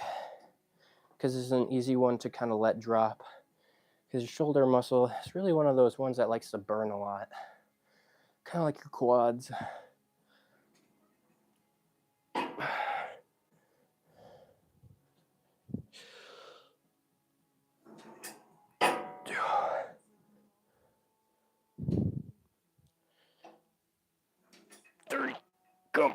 because it's an easy one to kind of let drop. Because your shoulder muscle is really one of those ones that likes to burn a lot, kind of like your quads. Come on.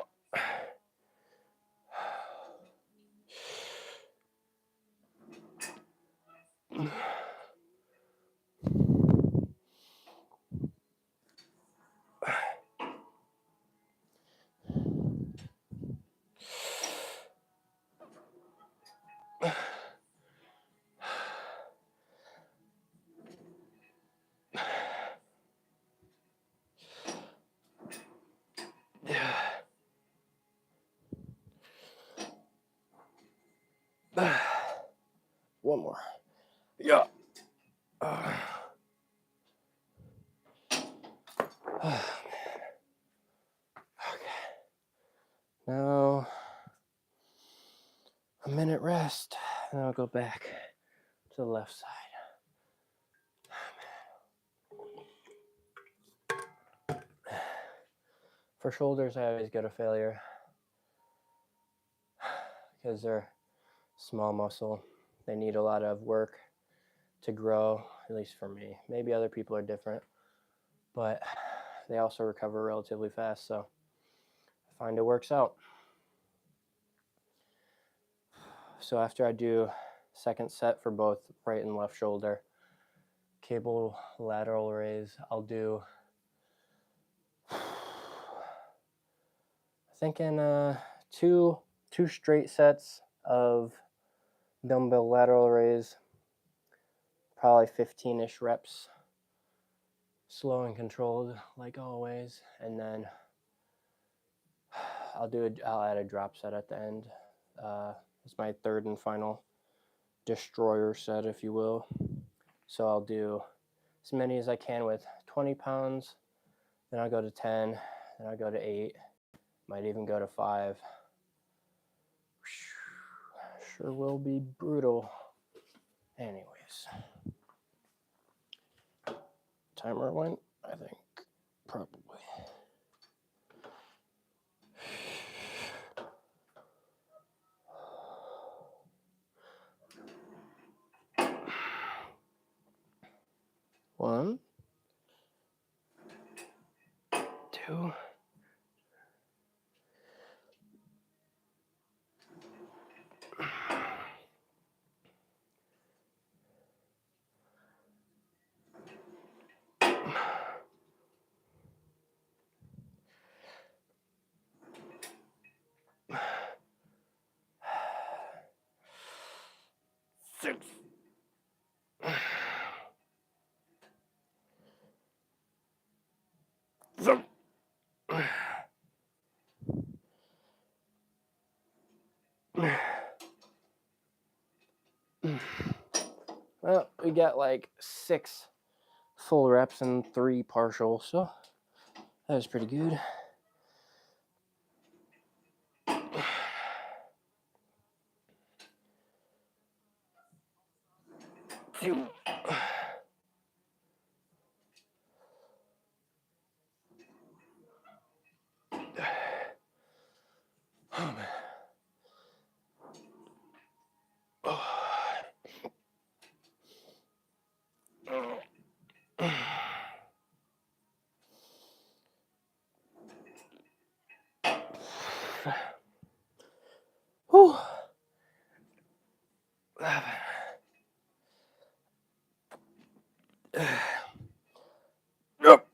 One more. Yeah. Okay. Now, a minute rest, and I'll go back to the left side. For shoulders, I always go to failure because they're small muscle. They need a lot of work to grow, at least for me. Maybe other people are different, but they also recover relatively fast, so I find it works out. So after I do second set for both right and left shoulder, cable lateral raise, I'll do, thinking two straight sets of dumbbell lateral raise, probably 15-ish reps, slow and controlled like always, and then I'll add a drop set at the end. It's my third and final destroyer set, if you will. So I'll do as many as I can with 20 pounds, then I'll go to 10, then I'll go to 8, might even go to 5. Sure will be brutal. Anyways, timer went, I think, probably. One, two, six. Seven. Well, we got like 6 full reps and 3 partial, so that was pretty good. Two. Oh, man. Whew. 11. Yep.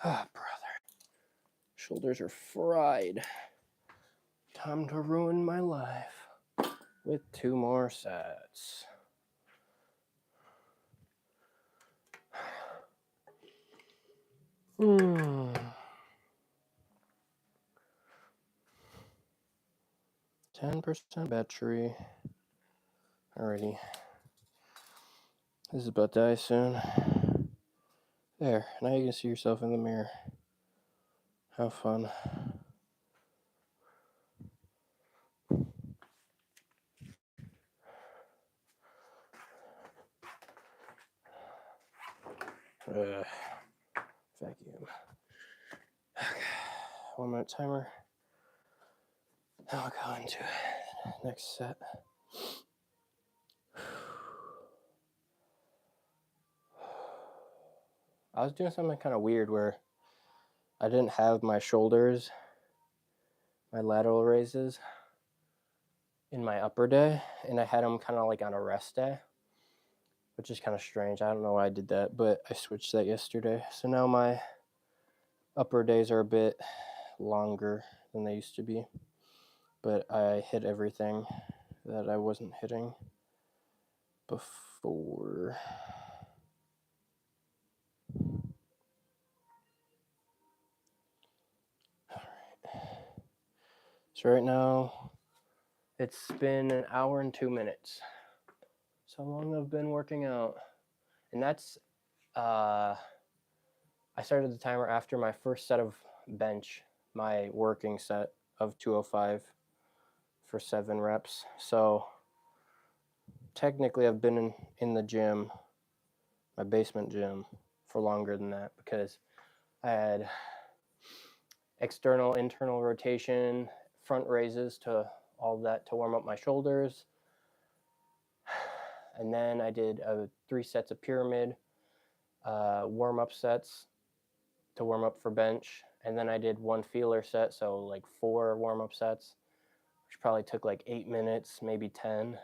Ah, brother. Shoulders are fried. Time to ruin my life with 2 more sets. Hmm. 10% battery. Alrighty. This is about to die soon. There. Now you can see yourself in the mirror. Have fun. Vacuum. Okay. 1 minute timer. Now I'll go into next set. I was doing something kind of weird where I didn't have my shoulders, my lateral raises, in my upper day, and I had them kind of like on a rest day, which is kind of strange. I don't know why I did that, but I switched that yesterday. So now my upper days are a bit longer than they used to be, but I hit everything that I wasn't hitting before. So right now, it's been 1 hour and 2 minutes. So long I've been working out. And that's, I started the timer after my first set of bench, my working set of 205 for 7 reps. So technically I've been in the gym, my basement gym, for longer than that because I had external, internal rotation, front raises to all that to warm up my shoulders. And then I did 3 sets of pyramid warm-up sets to warm up for bench. And then I did 1 feeler set, so like 4 warm-up sets, which probably took like 8 minutes, maybe 10.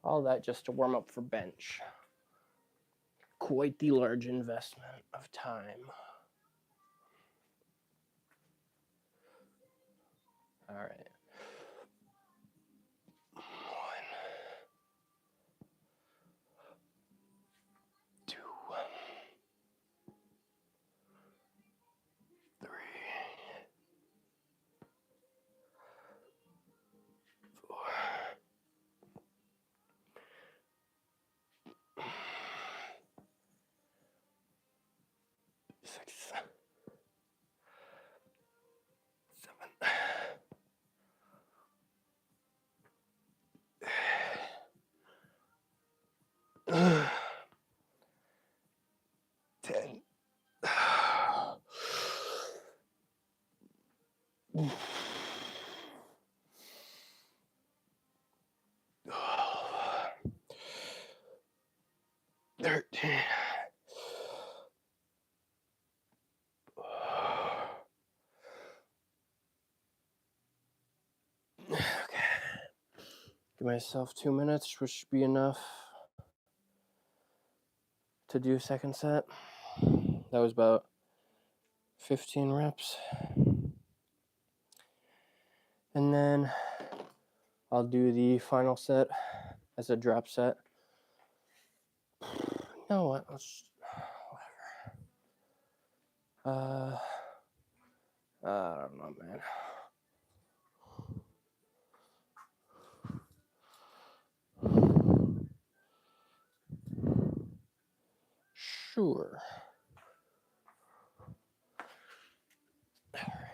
All that just to warm up for bench. Quite the large investment of time. All right. 1, 2, 3, 4, 6, 7. Uh, 10. Oh, 13. Okay. Give myself 2 minutes, which should be enough to do second set. That was about 15 reps. And then I'll do the final set as a drop set. You know what? Let's whatever. I don't know, man. Sure. All right.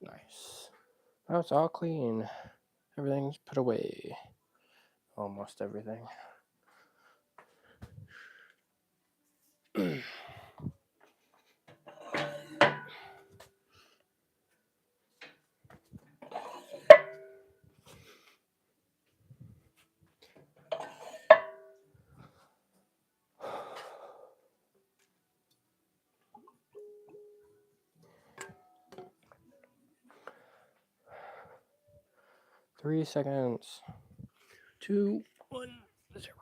'Nice. Now it's all clean. Everything's put away. Almost everything. 3 seconds. 2, 1, 0.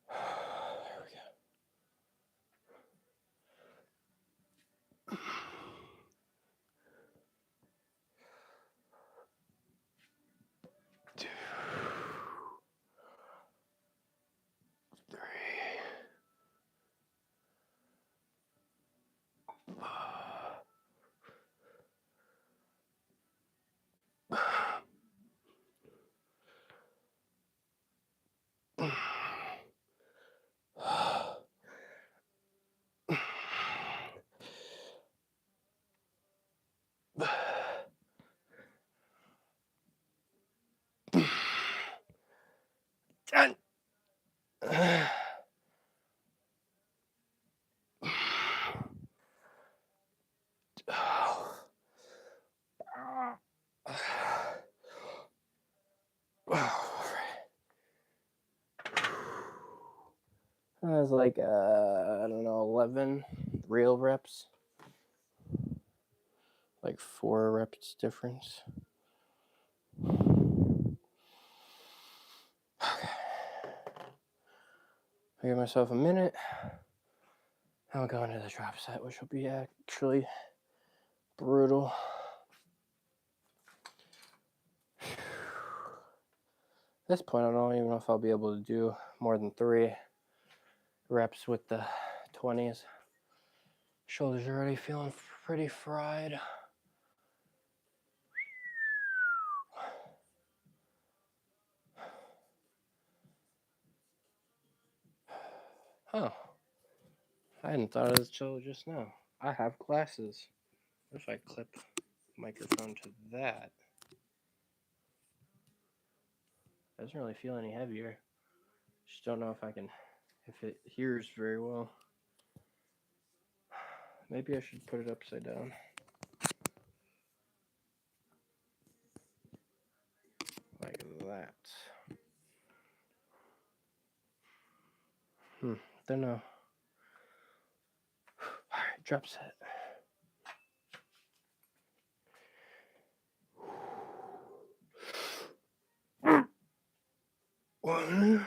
There we go. Two, 3, 10. That was like, I don't know, 11 real reps. Like 4 reps difference. I give myself a minute. I'll go into the drop set, which will be actually brutal. At this point, I don't even know if I'll be able to do more than 3 reps with the 20s. Shoulders are already feeling pretty fried. Oh, I hadn't thought of this till just now. I have glasses. What if I clip the microphone to that? Doesn't really feel any heavier. Just don't know if it hears very well. Maybe I should put it upside down. Like that. Don't know. Alright, drop set. One,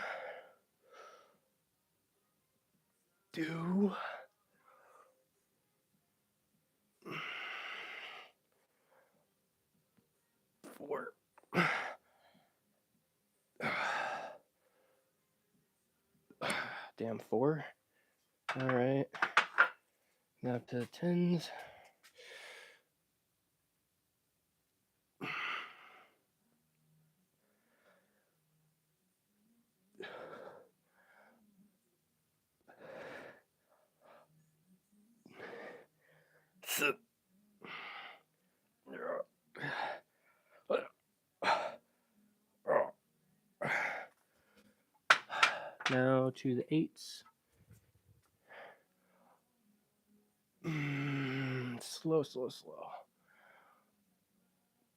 2, 4. Damn, 4. Alright. Now up to the 10s. Now to the 8s. Slow, slow, slow.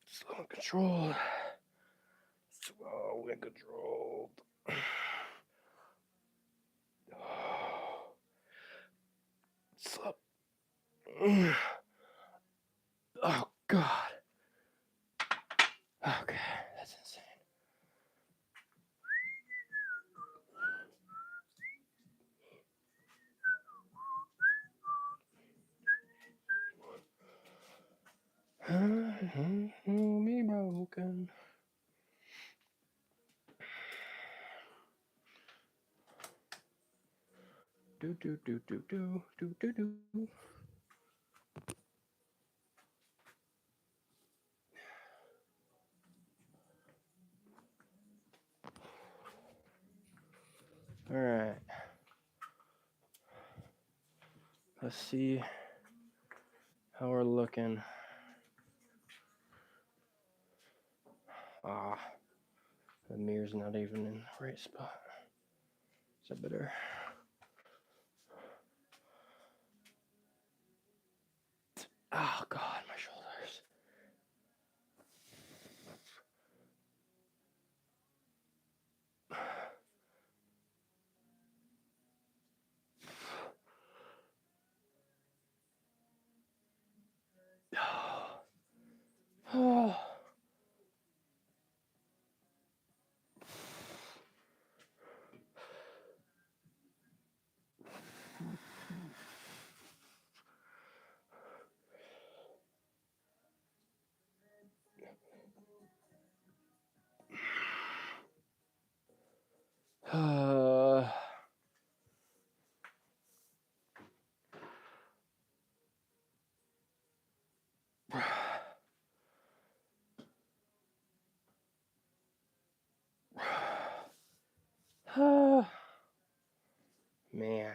Slow and controlled. Slow and controlled. Slow. Oh, God. Okay, that's insane. Me broken. Do do do do do do do do. All right. Let's see how we're looking. The mirror's not even in the right spot. Is that better? Oh, God, my shoulders. Oh. Man.